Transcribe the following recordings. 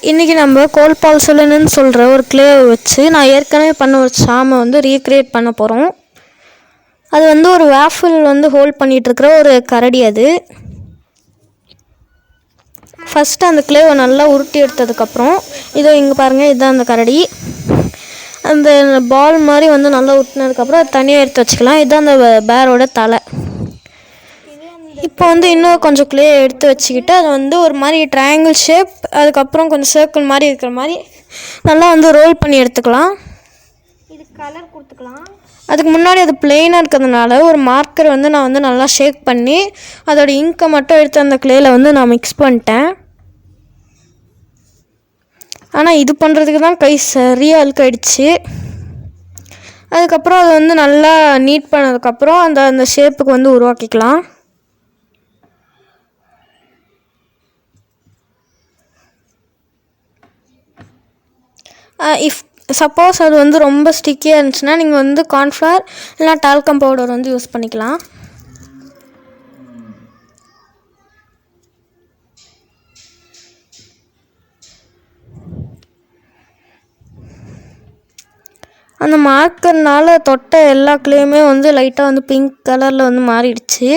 இன்றைக்கி நம்ம கோல்பால் சொல்லணுன்னு சொல்கிற ஒரு கிளேவை வச்சு நான் ஏற்கனவே பண்ண ஒரு சாமை வந்து ரீக்ரியேட் பண்ண போகிறோம். அது வந்து ஒரு வேஃபில் வந்து ஹோல்ட் பண்ணிகிட்ருக்கிற ஒரு கரடி. அது ஃபஸ்ட்டு அந்த கிளேவை நல்லா உருட்டி எடுத்ததுக்கப்புறம் இதோ இங்கே பாருங்கள், இதுதான் அந்த கரடி. அந்த பால் மாதிரி வந்து நல்லா உருட்டினதுக்கப்புறம் அது தனியாக எடுத்து வச்சுக்கலாம். இதுதான் அந்த பேரோட தலை. இப்போ வந்து இன்னும் கொஞ்சம் கிளே எடுத்து வச்சுக்கிட்டு அதை வந்து ஒரு மாதிரி ட்ரையாங்கிள் ஷேப், அதுக்கப்புறம் கொஞ்சம் சர்க்கிள் மாதிரி இருக்கிற மாதிரி நல்லா வந்து ரோல் பண்ணி எடுத்துக்கலாம். இது கலர் கொடுத்துக்கலாம். அதுக்கு முன்னாடி அது பிளெயினாக இருக்கிறதுனால ஒரு மார்க்கர் வந்து நான் வந்து நல்லா ஷேக் பண்ணி அதோட இங்கை மட்டும் எடுத்து அந்த கிளேயில் வந்து நான் மிக்ஸ் பண்ணிட்டேன். ஆனால் இது பண்ணுறதுக்கு தான் கை சரியாக அழுக்காயிடுச்சு. அதுக்கப்புறம் அதை வந்து நல்லா நீட் பண்ணதுக்கப்புறம் அந்த ஷேப்புக்கு வந்து உருவாக்கிக்கலாம். சப்போஸ் அது வந்து ரொம்ப ஸ்டிக்கியாக இருந்துச்சுன்னா நீங்கள் வந்து கார்ன்ஃப்ளவர் இல்லைனா டால்கம் பவுடர் வந்து யூஸ் பண்ணிக்கலாம். அந்த மார்க்கர்னால் தொட்ட எல்லா கிளேயுமே வந்து லைட்டாக வந்து பிங்க் கலரில் வந்து மாறிடுச்சு.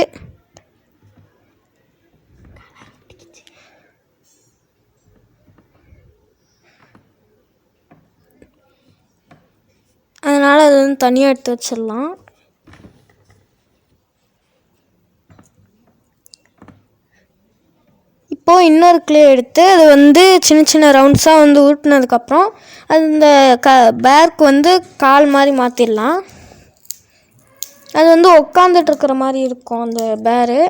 அதனால் அது வந்து தனியாக எடுத்து வச்சிடலாம். இப்போது இன்னொரு கிளே எடுத்து அது வந்து சின்ன சின்ன ரவுண்ட்ஸாக வந்து உருட்டினதுக்கப்புறம் அந்த பேருக்கு வந்து கால் மாதிரி மாற்றிடலாம். அது வந்து உட்காந்துட்ருக்கிற மாதிரி இருக்கும் அந்த பேரு.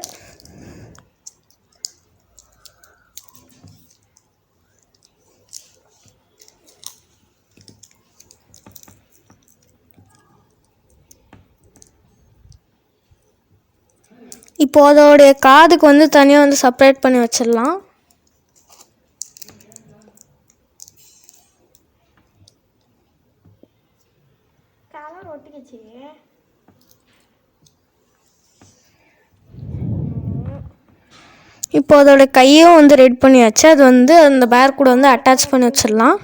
இப்போது அதோடைய காதுக்கு வந்து தனியாக வந்து செப்பரேட் பண்ணி வச்சிடலாம். கலர் ஒட்டிக்கிச்சு. இப்போ அதோட கையும் வந்து ரெடி பண்ணியாச்சு. அது வந்து அந்த பேர் கூட வந்து அட்டாச் பண்ணி வச்சிடலாம்.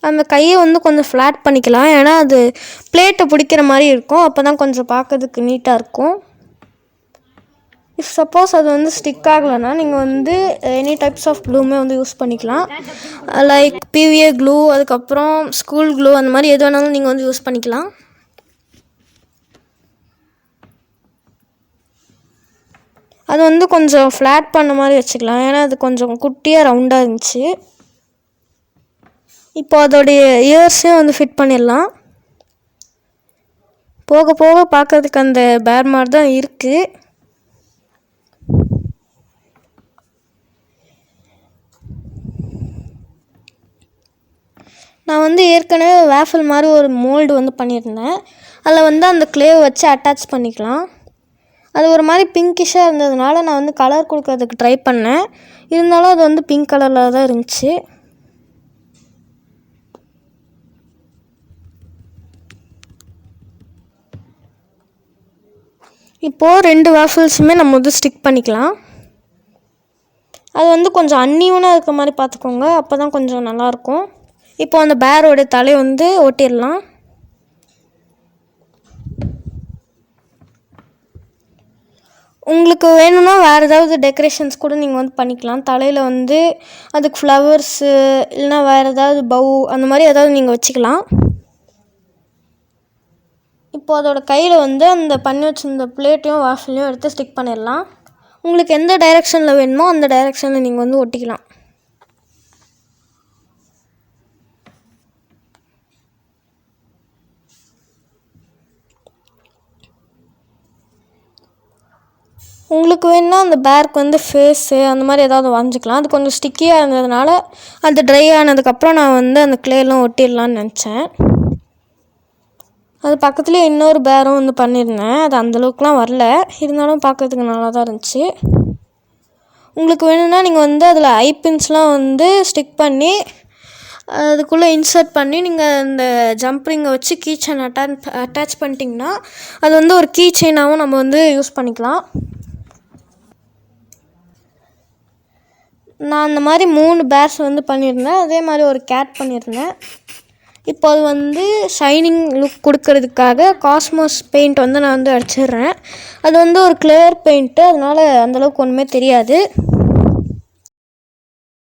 அந்த கையை வந்து கொஞ்சம் ஃப்ளாட் பண்ணிக்கலாம், ஏன்னா அது பிளேட்டை பிடிக்கிற மாதிரி இருக்கும். அப்போ தான் கொஞ்சம் பார்க்கறதுக்கு நீட்டாக இருக்கும். இஃப் சப்போஸ் அது வந்து ஸ்டிக் ஆகலைன்னா நீங்கள் வந்து எனி டைப்ஸ் ஆஃப் க்ளூமே வந்து யூஸ் பண்ணிக்கலாம். லைக் PVA க்ளூ, அதுக்கப்புறம் ஸ்கூல் க்ளூ, அந்த மாதிரி எது வேணாலும் நீங்கள் வந்து யூஸ் பண்ணிக்கலாம். அது வந்து கொஞ்சம் ஃப்ளாட் பண்ண மாதிரி வச்சுக்கலாம், ஏன்னா அது கொஞ்சம் குட்டியாக ரவுண்டாக இருந்துச்சு. இப்போ அதோடைய இயர்ஸையும் வந்து ஃபிட் பண்ணிடலாம். போக போக பார்க்கறதுக்கு அந்த பேர் மாதிரி தான் இருக்குது. நான் வந்து ஏற்கனவே வேஃபில் மாதிரி ஒரு மோல்டு வந்து பண்ணியிருந்தேன். அதில் வந்து அந்த கிளேவை வச்சு அட்டாச் பண்ணிக்கலாம். அது ஒரு மாதிரி பிங்கிஷாக இருந்ததுனால நான் வந்து கலர் கொடுக்கறதுக்கு ட்ரை பண்ணேன். இருந்தாலும் அது வந்து பிங்க் கலரில் தான் இருந்துச்சு. இப்போது 2 வேஃபில்ஸுமே நம்ம வந்து ஸ்டிக் பண்ணிக்கலாம். அது வந்து கொஞ்சம் அன்ஈவனாக இருக்கிற மாதிரி பார்த்துக்கோங்க, அப்போ தான் கொஞ்சம் நல்லாயிருக்கும். இப்போ அந்த பேரோடைய தலையை வந்து ஒட்டிடலாம். உங்களுக்கு வேணும்னா வேறு ஏதாவது டெக்கரேஷன்ஸ் கூட நீங்கள் வந்து பண்ணிக்கலாம். தலையில் வந்து அதுக்கு ஃப்ளவர்ஸு இல்லைனா வேறு ஏதாவது பவு அந்த மாதிரி ஏதாவது நீங்கள் வச்சுக்கலாம். இப்போது அதோட கையில் வந்து அந்த பண்ணி வச்சுருந்த பிளேட்டையும் வாஃபிலையும் எடுத்து ஸ்டிக் பண்ணிடலாம். உங்களுக்கு எந்த டைரெக்ஷனில் வேணுமோ அந்த டைரெக்ஷனில் நீங்கள் வந்து ஒட்டிக்கலாம். உங்களுக்கு வேணுன்னா அந்த பேருக்கு வந்து ஃபேஸு அந்த மாதிரி ஏதாவது வரைஞ்சிக்கலாம். அது கொஞ்சம் ஸ்டிக்கியாக இருந்ததுனால அது ட்ரை ஆனதுக்கப்புறம் நான் வந்து அந்த கிளேலாம் ஒட்டிடலான்னு நினச்சேன். அது பக்கத்துலேயே இன்னொரு பேரும் வந்து பண்ணியிருந்தேன். அது அந்தளவுக்குலாம் வரல, இருந்தாலும் பார்க்குறதுக்கு நல்லா தான் இருந்துச்சு. உங்களுக்கு வேணும்னா நீங்கள் வந்து அதில் ஐபின்ஸ்லாம் வந்து ஸ்டிக் பண்ணி அதுக்குள்ளே இன்சர்ட் பண்ணி நீங்கள் இந்த ஜம்ப்ரிங்கை வச்சு கீ செயின் அட்டாச் பண்ணிட்டிங்கன்னா அது வந்து ஒரு கீ செயினாகவும் நம்ம வந்து யூஸ் பண்ணிக்கலாம். நான் அந்த மாதிரி 3 பேர்ஸ் வந்து பண்ணியிருந்தேன். அதே மாதிரி ஒரு கேட் பண்ணியிருந்தேன். இப்போ அது வந்து ஷைனிங் லுக் கொடுக்கறதுக்காக காஸ்மோஸ் பெயிண்ட் வந்து நான் வந்து அடிச்சிடுறேன். அது வந்து ஒரு கிளியர் பெயிண்ட்டு, அதனால் அந்தளவுக்கு ஒன்றுமே தெரியாது.